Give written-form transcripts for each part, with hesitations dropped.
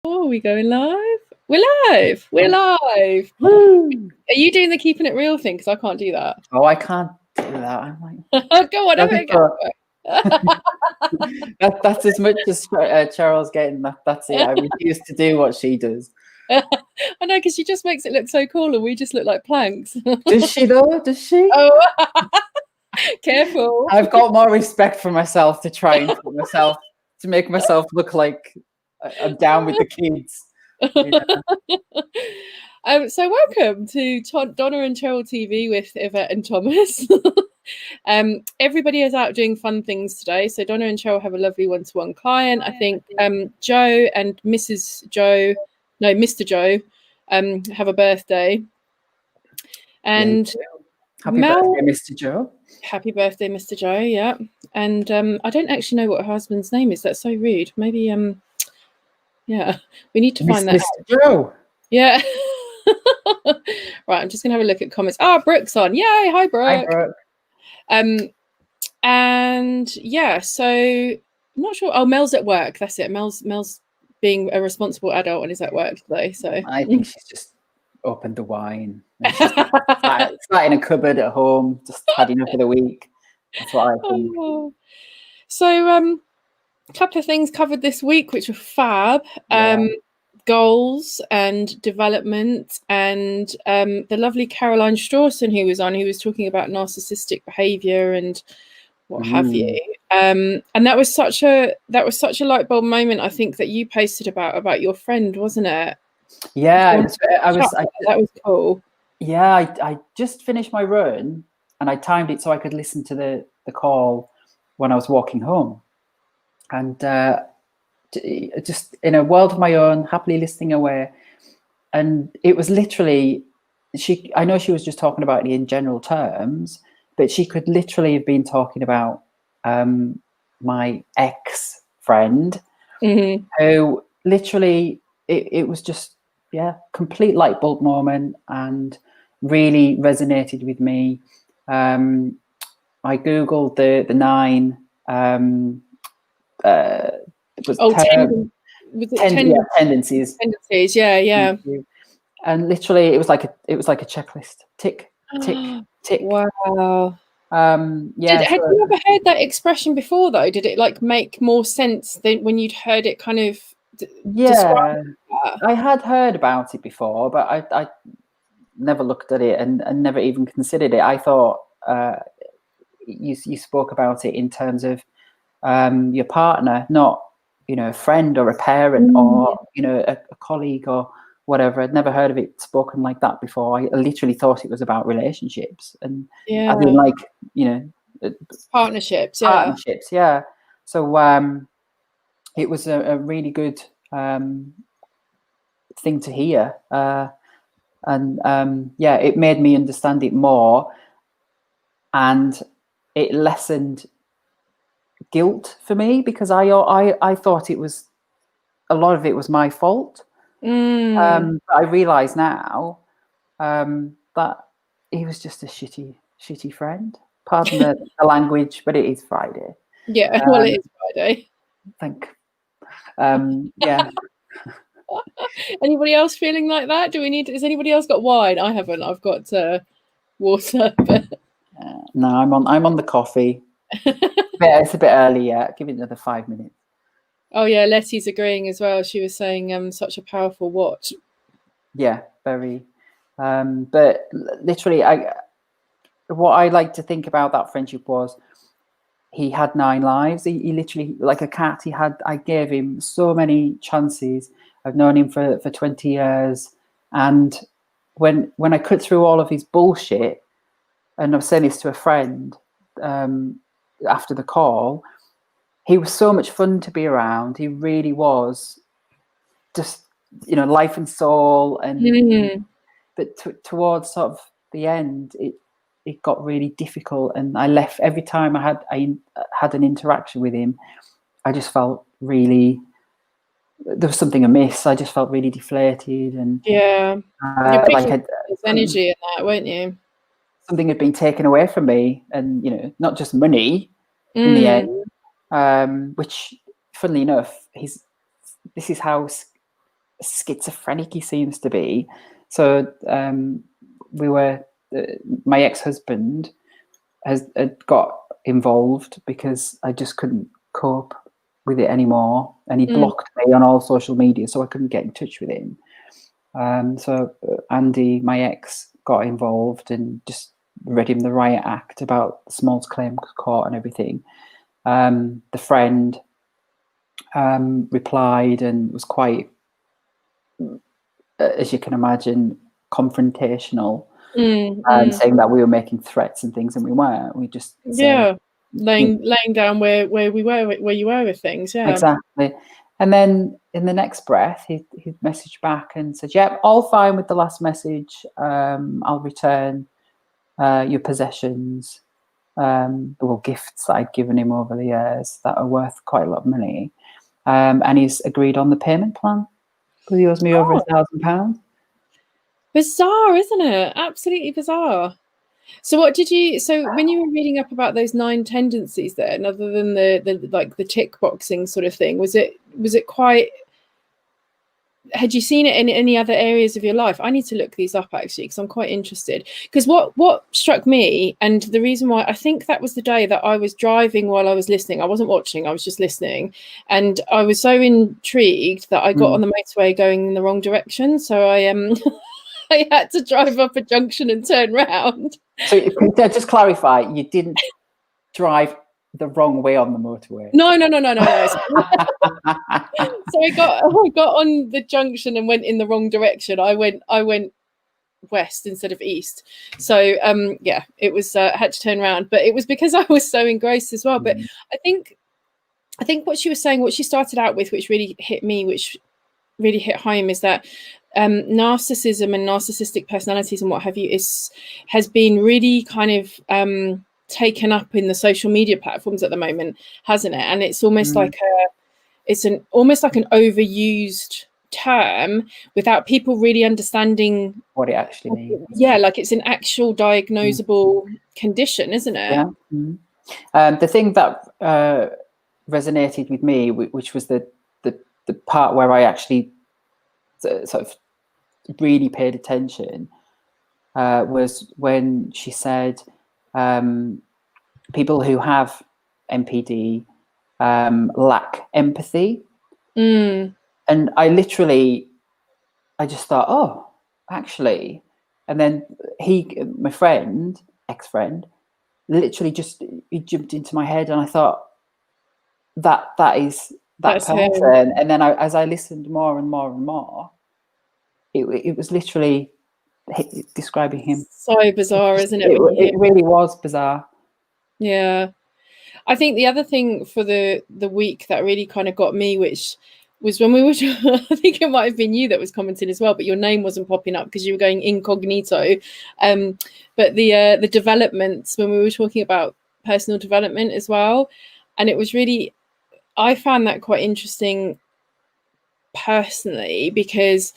Oh, are we going live? We're live. We're live. Woo! Are you doing the keeping it real thing? Because I can't do that. Oh, I can't do that. I'm like, go on, have a go. That's as much as Cheryl's getting. That's it. I refuse to do what she does. I know, because she just makes it look so cool, and we just look like planks. Does she though? Does she? Oh, careful! I've got more respect for myself to try and make myself look like I'm down with the kids. Yeah. So welcome to Donna and Cheryl TV with Yvette and Thomas. Everybody is out doing fun things today. So Donna and Cheryl have a lovely one-to-one client. I think Joe and Mr. Joe have a birthday. And happy birthday, Mr. Joe. Happy birthday, Mr. Joe. Yeah. And I don't actually know what her husband's name is. That's so rude. Maybe yeah, we need to find that out. Mr. Joe. Yeah. Right, I'm just gonna have a look at comments. Brooke's on. Yay, hi Brooke. Hi, Brooke. And yeah, so I'm not sure. Oh, Mel's at work. That's it. Mel's being a responsible adult and is at work today. So I think she's just opened the wine. Sat in a cupboard at home, just had enough for the week. That's what I think. So a couple of things covered this week, which were fab. Goals and development, and the lovely Caroline Strawson who was talking about narcissistic behavior and what have you. And that was such a light bulb moment, I think, that you posted about your friend, wasn't it? Yeah, that was cool. Yeah, I just finished my run and I timed it so I could listen to the call when I was walking home, and just in a world of my own, happily listening away. And it was literally, I know she was just talking about it in general terms, but she could literally have been talking about my ex-friend, who literally, it was just, complete light bulb moment and really resonated with me. I Googled the 9, tendencies. Tendencies, yeah. And literally, it was like a checklist. Tick, tick, tick. Wow. Had you ever heard that expression before, though? Did it make more sense than when you'd heard it kind of? I had heard about it before, but I never looked at it and never even considered it. I thought you spoke about it in terms of your partner, not a friend or a parent or a colleague or whatever. I'd never heard of it spoken like that before. I literally thought it was about relationships and I mean, partnerships. Yeah. So it was a really good thing to hear, and it made me understand it more, and it lessened guilt for me, because I thought it was, a lot of it was my fault. But I realize now that he was just a shitty friend. Pardon the language, but it is Friday. Yeah, well, it is Friday. Yeah. Anybody else feeling like that? Has anybody else got wine? I haven't. I've got water. But no, I'm on the coffee. It's a bit early yet. Give it another 5 minutes. Oh yeah, Lettie's agreeing as well. She was saying such a powerful watch. Yeah, very. But literally, what I like to think about that friendship was, he had 9 lives. He literally, like a cat, I gave him so many chances. I've known him for 20 years. And when I cut through all of his bullshit, and I'm saying this to a friend after the call, he was so much fun to be around. He really was, just, life and soul. And but towards sort of the end, it got really difficult, and I left. Every time I had an interaction with him, I just felt really, there was something amiss. I just felt really deflated, and like energy in that, weren't you? Something had been taken away from me, and not just money in the end, which, funnily enough, this is how schizophrenic he seems to be. So my ex-husband had got involved because I just couldn't cope with it anymore, and he blocked me on all social media, so I couldn't get in touch with him. So Andy, my ex, got involved and just read him the riot act about the Smalls Claims Court and everything. The friend replied and was quite, as you can imagine, confrontational, saying that we were making threats and things, and we weren't. We just laying down where you were with things. Yeah, exactly. And then in the next breath, he messaged back and said, "Yep, all fine with the last message. I'll return your possessions, gifts that I'd given him over the years that are worth quite a lot of money." And he's agreed on the payment plan. He owes me over £1,000. Bizarre, isn't it? Absolutely bizarre. So what did you? So when you were reading up about those 9 tendencies, then, other than the tick boxing sort of thing, was it quite? Had you seen it in any other areas of your life? I need to look these up actually, because I'm quite interested. Because what struck me, and the reason why, I think that was the day that I was driving while I was listening. I wasn't watching, I was just listening, and I was so intrigued that I got on the motorway going in the wrong direction. So I I had to drive up a junction and turn round. So just clarify, you didn't drive the wrong way on the motorway? No. So I got on the junction and went in the wrong direction. I went west instead of east. So yeah, it was had to turn around, but it was because I was so engrossed as well. But I think what she was saying, what she started out with, which really hit me, which really hit home, is that narcissism and narcissistic personalities and what have you has been really kind of taken up in the social media platforms at the moment, hasn't it? And it's almost like almost like an overused term without people really understanding what it actually means. Yeah, like it's an actual diagnosable condition, isn't it? Yeah. The thing that resonated with me, which was the part where I actually sort of really paid attention, was when she said people who have NPD lack empathy. And I just thought, oh, actually. And then my ex-friend, literally he jumped into my head, and I thought, that's person. Him. And then as I listened more and more and more, it was literally describing him. So bizarre, isn't it? It really was bizarre. Yeah. I think the other thing for the week that really kind of got me, which was when we were, I think it might have been you that was commenting as well, but your name wasn't popping up because you were going incognito. But the developments, when we were talking about personal development as well, and it was really, I found that quite interesting personally, because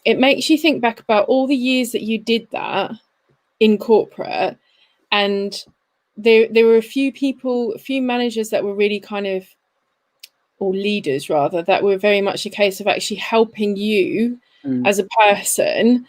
it makes you think back about all the years that you did that in corporate, and there were a few managers that were really kind of, or leaders rather, that were very much a case of actually helping you as a person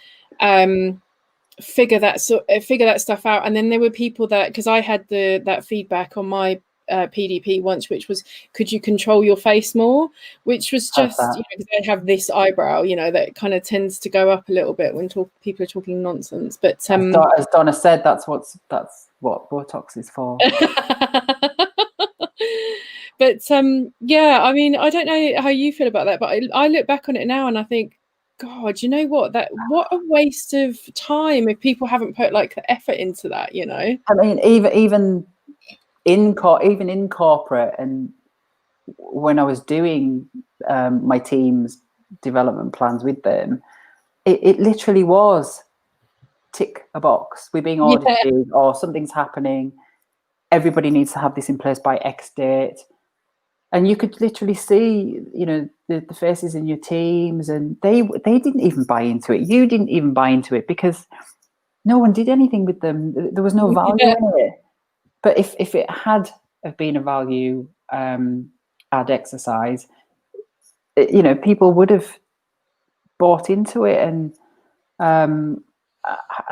figure that stuff out. And then there were people that, because I had that feedback on my PDP once, which was, could you control your face more, which was just, because they have this eyebrow, that kind of tends to go up a little bit when people are talking nonsense. But as Donna said, that's what Botox is for. But yeah, I mean, I don't know how you feel about that, but I look back on it now and I think, God, you know what a waste of time if people haven't put like the effort into that, I mean, even in corporate, and when I was doing my team's development plans with them, it literally was tick a box. We're being audited, or something's happening. Everybody needs to have this in place by X date. And you could literally see, the faces in your teams, and they didn't even buy into it. You didn't even buy into it because no one did anything with them. There was no value in it. But if it had have been a value add exercise, people would have bought into it and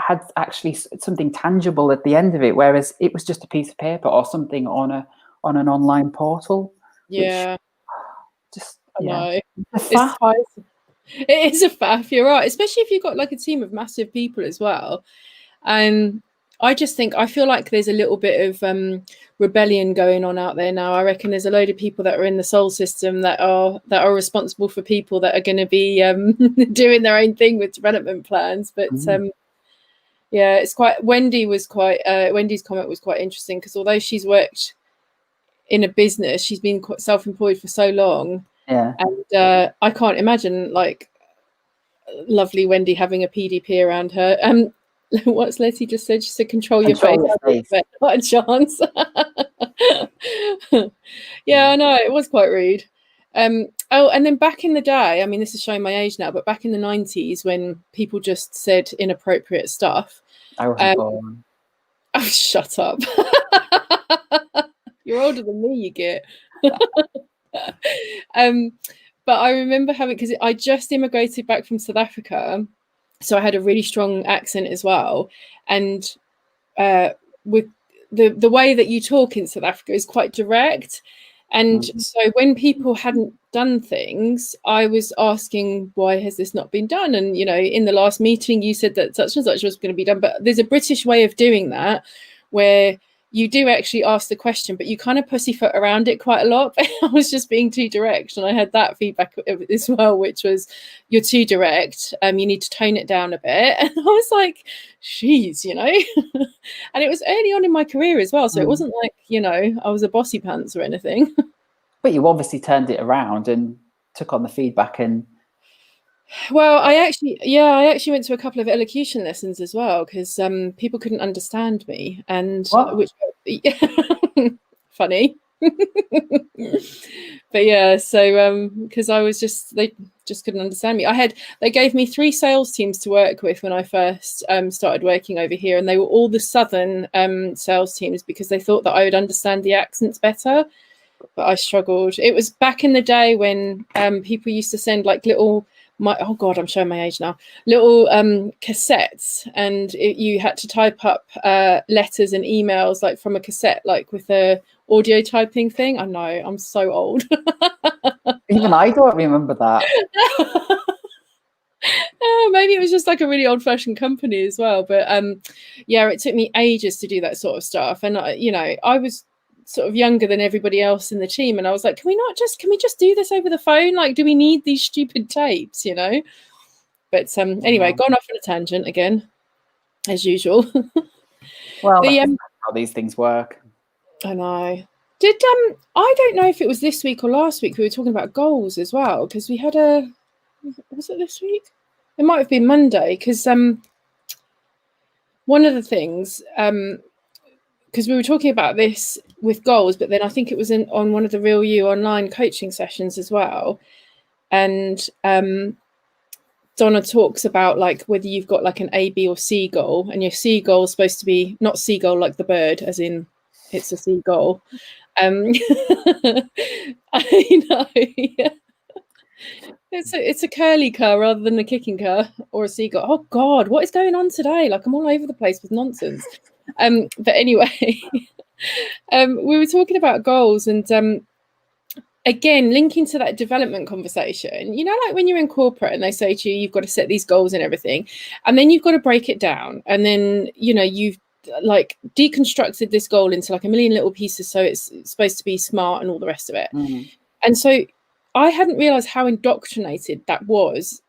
had actually something tangible at the end of it, whereas it was just a piece of paper or something on an online portal. Yeah, Just I know. faff. It is a faff. You're right, especially if you've got like a team of massive people as well. I just think I feel like there's a little bit of rebellion going on out there now. I reckon there's a load of people that are in the soul system that are responsible for people that are going to be doing their own thing with development plans. But yeah, it's quite. Wendy's comment was quite interesting because although she's worked in a business, she's been quite self-employed for so long. Yeah, and I can't imagine like lovely Wendy having a PDP around her. What's Letty just said? She said, "Control your face." Not a chance. Yeah, I know, it was quite rude. Oh, and then back in the day, I mean, this is showing my age now, but back in the 90s when people just said inappropriate stuff. I wasn't born. Oh, shut up. You're older than me, you get. But I remember having, because I just immigrated back from South Africa, so I had a really strong accent as well. And with the way that you talk in South Africa is quite direct. And so when people hadn't done things, I was asking, why has this not been done? And, you know, in the last meeting, you said that such and such was going to be done. But there's a British way of doing that where you do actually ask the question, but you kind of pussyfoot around it quite a lot. I was just being too direct. And I had that feedback as well, which was, you're too direct. You need to tone it down a bit. And I was like, geez, you know. And it was early on in my career as well. So it wasn't like, you know, I was a bossy pants or anything. But you obviously turned it around and took on the feedback. And well, I actually went to a couple of elocution lessons as well because people couldn't understand me, and which funny. But yeah, so because I was they just couldn't understand me. They gave me 3 sales teams to work with when I first started working over here, and they were all the southern sales teams because they thought that I would understand the accents better. But I struggled. It was back in the day when people used to send like little. Oh God, I'm showing my age now. Little cassettes, and you had to type up letters and emails like from a cassette, like with a audio typing thing. I know, I'm so old. even I don't remember that. Oh, maybe it was just like a really old-fashioned company as well. But yeah, it took me ages to do that sort of stuff, and I was sort of younger than everybody else in the team, and I was like, can we just do this over the phone? Like, do we need these stupid tapes, you know? But anyway, gone off on a tangent again, as usual. Well, that's how these things work. I know. Did I don't know if it was this week or last week we were talking about goals as well, because we had was it this week? It might have been Monday, because one of the things because we were talking about this with goals, but then I think it was on one of the Real You online coaching sessions as well. And Donna talks about like whether you've got like an A, B or C goal, and your C goal is supposed to be not seagull like the bird, as in it's a seagull. I know. Yeah. It's a curly cur rather than a kicking cur or a seagull. Oh God, what is going on today? Like I'm all over the place with nonsense. But anyway, we were talking about goals, and again, linking to that development conversation, you know, like when you're in corporate and they say to you, you've got to set these goals and everything, and then you've got to break it down, and then, you know, you've like deconstructed this goal into like a million little pieces, so it's supposed to be smart and all the rest of it. And so I hadn't realized how indoctrinated that was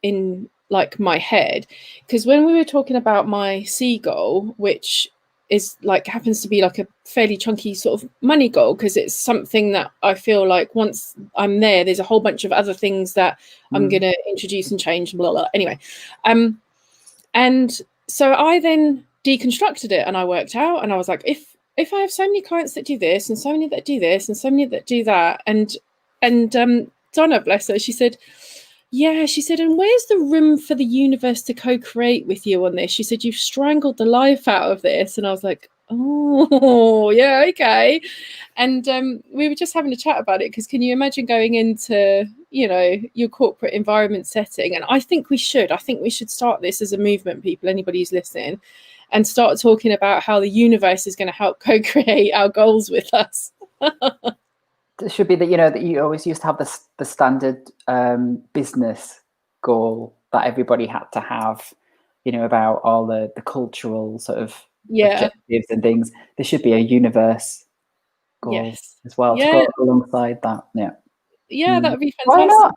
in like my head, because when we were talking about my C goal, which is like happens to be like a fairly chunky sort of money goal, because it's something that I feel like once I'm there's a whole bunch of other things that I'm going to introduce and change, blah, blah. Anyway, and so I then deconstructed it, and I worked out, and I was like, if I have so many clients that do this and so many that do this and so many that do that, and Donna, bless her, she said, and where's the room for the universe to co-create with you on this? She said, you've strangled the life out of this. And I was like, oh, yeah, okay. And we were just having a chat about it, because can you imagine going into your corporate environment setting. And I think we should start this as a movement, people, anybody who's listening, and start talking about how the universe is going to help co-create our goals with us. It should be that, that you always used to have the standard business goal that everybody had to have, about all the cultural sort of objectives and things. There should be a universe goal as well to go alongside that. That would be fantastic. Why not?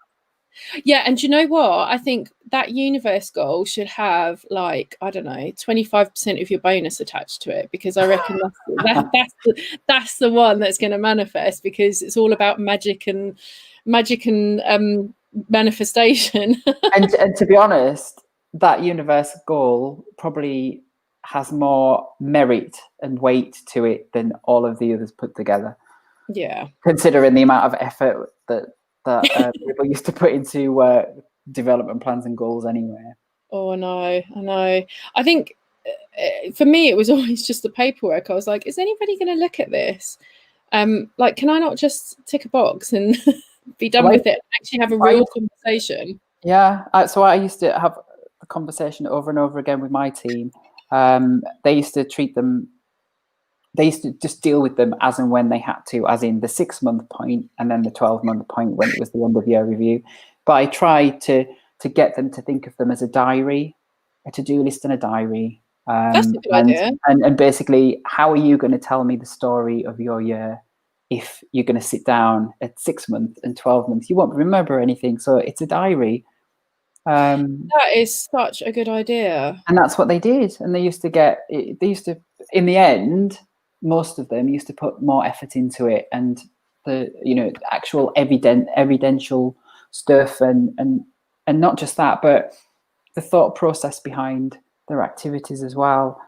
Yeah, and do you know what? I think that universe goal should have, like, I don't know, 25% of your bonus attached to it, because I reckon that's the one that's going to manifest, because it's all about magic and manifestation. and to be honest, that universe goal probably has more merit and weight to it than all of the others put together. Yeah, considering the amount of effort that people used to put into development plans and goals anyway. Oh, I know. I think for me, it was always just the paperwork. I was like, is anybody going to look at this? Like, can I not just tick a box and be done with it and actually have a real conversation? Yeah, so I used to have a conversation over and over again with my team. They used to just deal with them as and when they had to, as in the 6-month point and then the 12-month point when it was the end of year review. But I tried to get them to think of them as a diary, a to-do list and a diary. That's a good idea. And basically, how are you going to tell me the story of your year if you're going to sit down at 6 months and 12 months? You won't remember anything. So it's a diary. That is such a good idea. And that's what they did. And they used to, in the end, most of them used to put more effort into it, and the actual evidential stuff, and not just that, but the thought process behind their activities as well.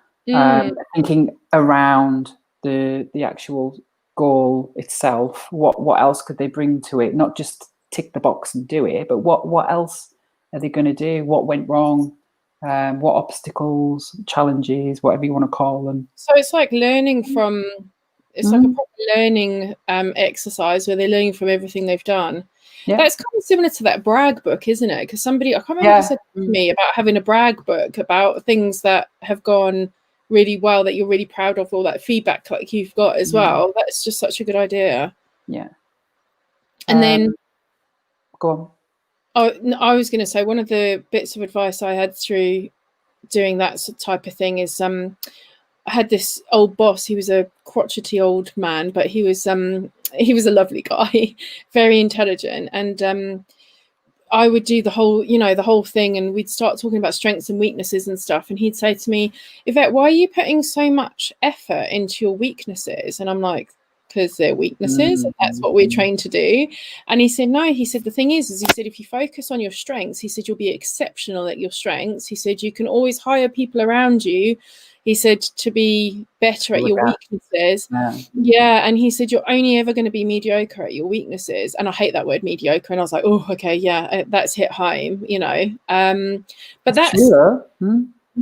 Thinking around the actual goal itself, what else could they bring to it? Not just tick the box and do it, but what else are they going to do? What went wrong? What obstacles, challenges, whatever you want to call them. So it's like learning from, it's like a proper learning exercise where they're learning from everything they've done. Yeah. That's kind of similar to that brag book, isn't it? Because somebody, I can't remember who said to me about having a brag book about things that have gone really well, that you're really proud of, all that feedback like you've got as well. That's just such a good idea. Yeah. And then go on. Oh, I was going to say, one of the bits of advice I had through doing that type of thing is I had this old boss. He was a crotchety old man, but he was a lovely guy, very intelligent. And I would do the whole thing, and we'd start talking about strengths and weaknesses and stuff. And he'd say to me, Yvette, why are you putting so much effort into your weaknesses? And I'm like, because they're weaknesses, and that's what we're trained to do. And he said, no, he said, the thing is he said, if you focus on your strengths, he said, you'll be exceptional at your strengths. He said, you can always hire people around you, he said, to be better at your weaknesses. Yeah. And he said, you're only ever going to be mediocre at your weaknesses. And I hate that word mediocre. And I was like, oh, okay, yeah, that's hit home, but that's true.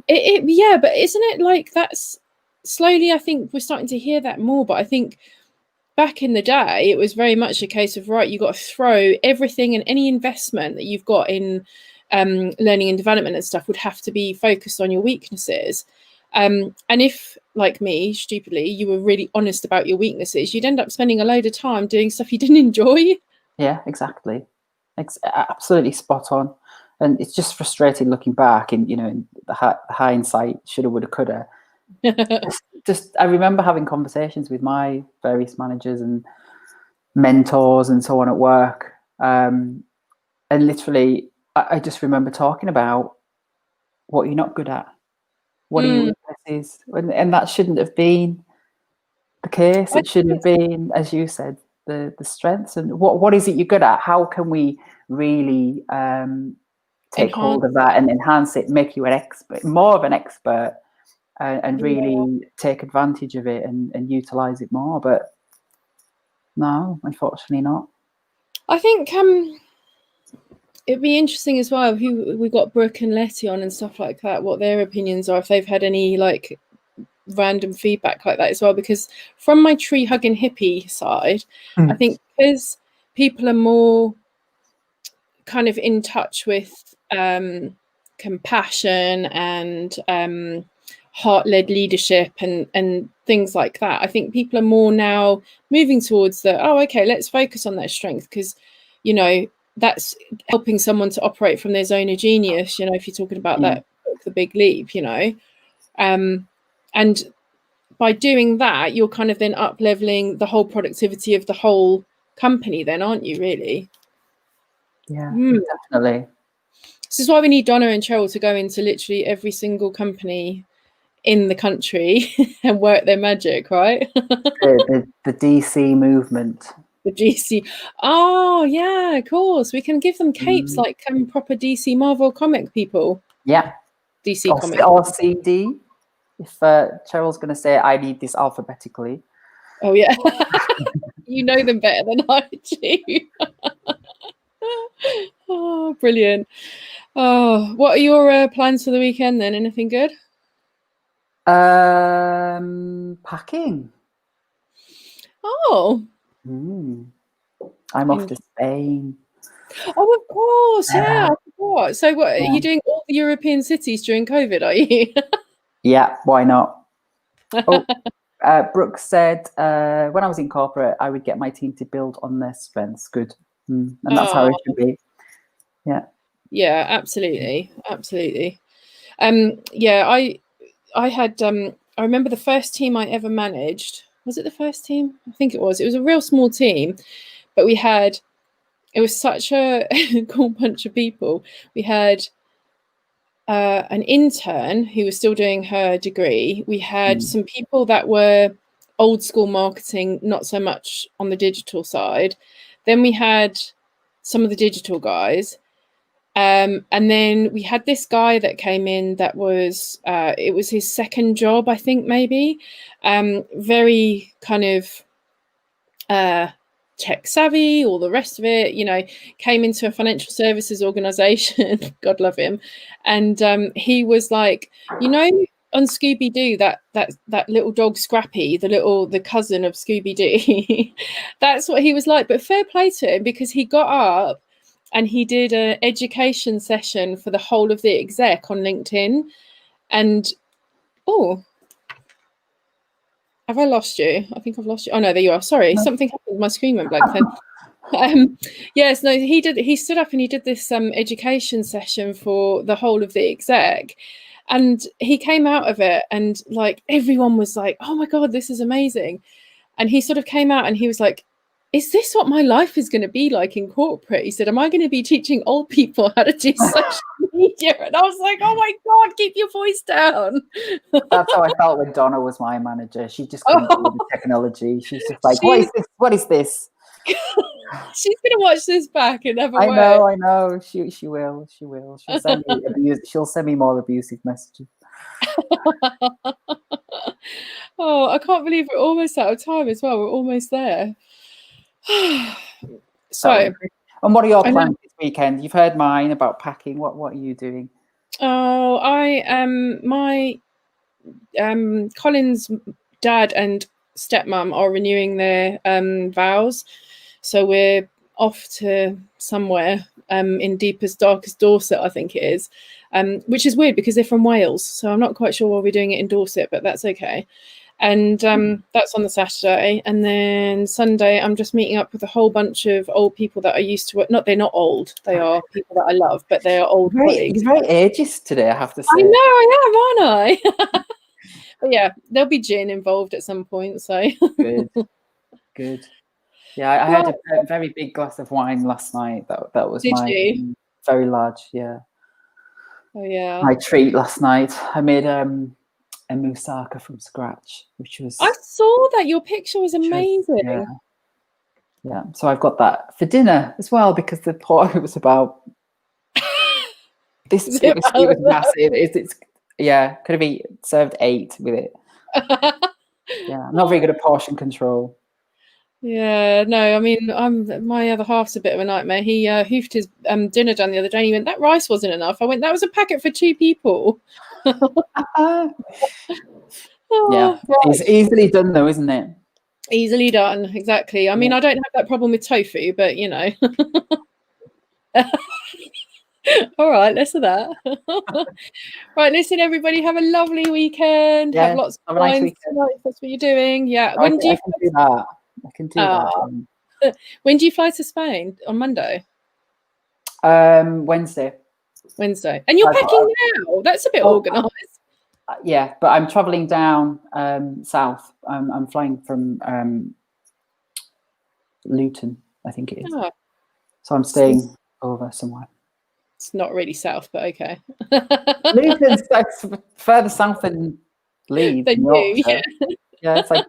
Yeah, but isn't it like that's slowly, I think we're starting to hear that more. But I think back in the day, it was very much a case of, right, you got to throw everything, and any investment that you've got in learning and development and stuff would have to be focused on your weaknesses. And if, like me, stupidly, you were really honest about your weaknesses, you'd end up spending a load of time doing stuff you didn't enjoy. Yeah, exactly. Absolutely spot on. And it's just frustrating looking back, and in the hindsight, shoulda, woulda, coulda. Just I remember having conversations with my various managers and mentors and so on at work, and literally I just remember talking about what you're not good at, what are your weaknesses, and that shouldn't have been the case. It should have been, as you said, the strengths, and what is it you're good at? How can we really take hold of that and enhance it, make you an expert, more of an expert, and really take advantage of it and utilize it more? But no, unfortunately not. I think it'd be interesting as well, who we got Brooke and Letty on and stuff like that, what their opinions are, if they've had any like random feedback like that as well. Because from my tree hugging hippie side, I think because people are more kind of in touch with compassion and heart-led leadership and things like that. I think people are more now moving towards okay, let's focus on their strength, because, you know, that's helping someone to operate from their zone of genius, you know, if you're talking about that book, The Big Leap, you know. And by doing that, you're kind of then up-leveling the whole productivity of the whole company then, aren't you, really? Yeah, definitely. This is why we need Donna and Cheryl to go into literally every single company in the country and work their magic, right? the DC movement. The DC. Oh, yeah, of course. We can give them capes like proper DC Marvel comic people. Yeah. DC comic. Or CD. If Cheryl's going to say, I need this alphabetically. Oh, yeah. You know them better than I do. Oh, brilliant. Oh, what are your plans for the weekend then? Anything good? Packing. Oh. I'm off to Spain. Oh, of course. Yeah, I forgot. So what, are you doing all the European cities during COVID, are you? Yeah, why not? Brooke said when I was in corporate, I would get my team to build on their strengths. Good. And that's how it should be. Yeah. Yeah, absolutely. Absolutely. Yeah, I had I remember the first team I ever managed. Was it the first team? I think it was. It was a real small team, but it was such a cool bunch of people. We had an intern who was still doing her degree. We had some people that were old school marketing, not so much on the digital side. Then we had some of the digital guys. And then we had this guy that came in that was, it was his second job, I think, maybe. Very kind of tech savvy, all the rest of it, you know, came into a financial services organization, God love him. And he was like, you know, on Scooby-Doo, that little dog Scrappy, the cousin of Scooby-Doo, that's what he was like. But fair play to him, because he got up and he did an education session for the whole of the exec on LinkedIn. And have I lost you? I think I've lost you. Oh no, there you are. Sorry, something happened. My screen went blank then. Yes, no, he stood up and he did this education session for the whole of the exec. And he came out of it and like everyone was like, oh my God, this is amazing. And he sort of came out and he was like, is this what my life is going to be like in corporate? He said, am I going to be teaching old people how to do social media? And I was like, oh my God, keep your voice down. That's how I felt when Donna was my manager. She just couldn't do the technology. She's just like, what is this? What is this? She's going to watch this back and never I know. She will. She'll send me more abusive messages. Oh, I can't believe we're almost out of time as well. We're almost there. So, and what are your plans this weekend? You've heard mine about packing. What are you doing? Oh, my Colin's dad and stepmom are renewing their vows, so we're off to somewhere in deepest, darkest Dorset, I think it is, which is weird because they're from Wales, so I'm not quite sure why we're doing it in Dorset, but that's okay. And that's on the Saturday. And then Sunday, I'm just meeting up with a whole bunch of old people that I used to work. They're not old. They are people that I love, but they are old colleagues. You're very ageist today, I have to say. I know I am, aren't I? But yeah, there'll be gin involved at some point. So good. Yeah, I had a very big glass of wine last night. That was very large. Yeah. Oh yeah. My treat last night. I made a moussaka from scratch, which was. I saw that your picture was amazing. Yeah. So I've got that for dinner as well because the pork was about. It was massive. It's could have served 8 with it. Yeah, I'm not very good at portion control. Yeah, no, I mean, my other half's a bit of a nightmare. He hoofed his dinner down the other day and he went, that rice wasn't enough. I went, that was a packet for 2 people. Yeah, it's easily done though, isn't it? Easily done, exactly. I mean, I don't have that problem with tofu, but you know. All right, less of that. Right, listen, everybody, have a lovely weekend. Yeah, have lots of have a nice wines weekend. tonight if that's what you're doing. Yeah. I can do that. I can do that. When do you fly to Spain? On Monday? Wednesday. Wednesday. And you're packing now? That's a bit organised. Yeah, but I'm traveling down south. I'm flying from Luton, I think it is. Oh, So I'm staying over somewhere. it's not really south, but okay. Luton's further south than Leeds. Than you, yeah. Yeah, it's like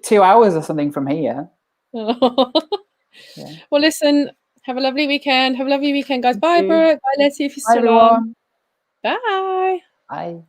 2 hours or something from here. Yeah. Well, listen, have a lovely weekend. Have a lovely weekend, guys. Bye, Brooke. Bye, Letty, if you're Bye, still everyone. on. Bye. Bye.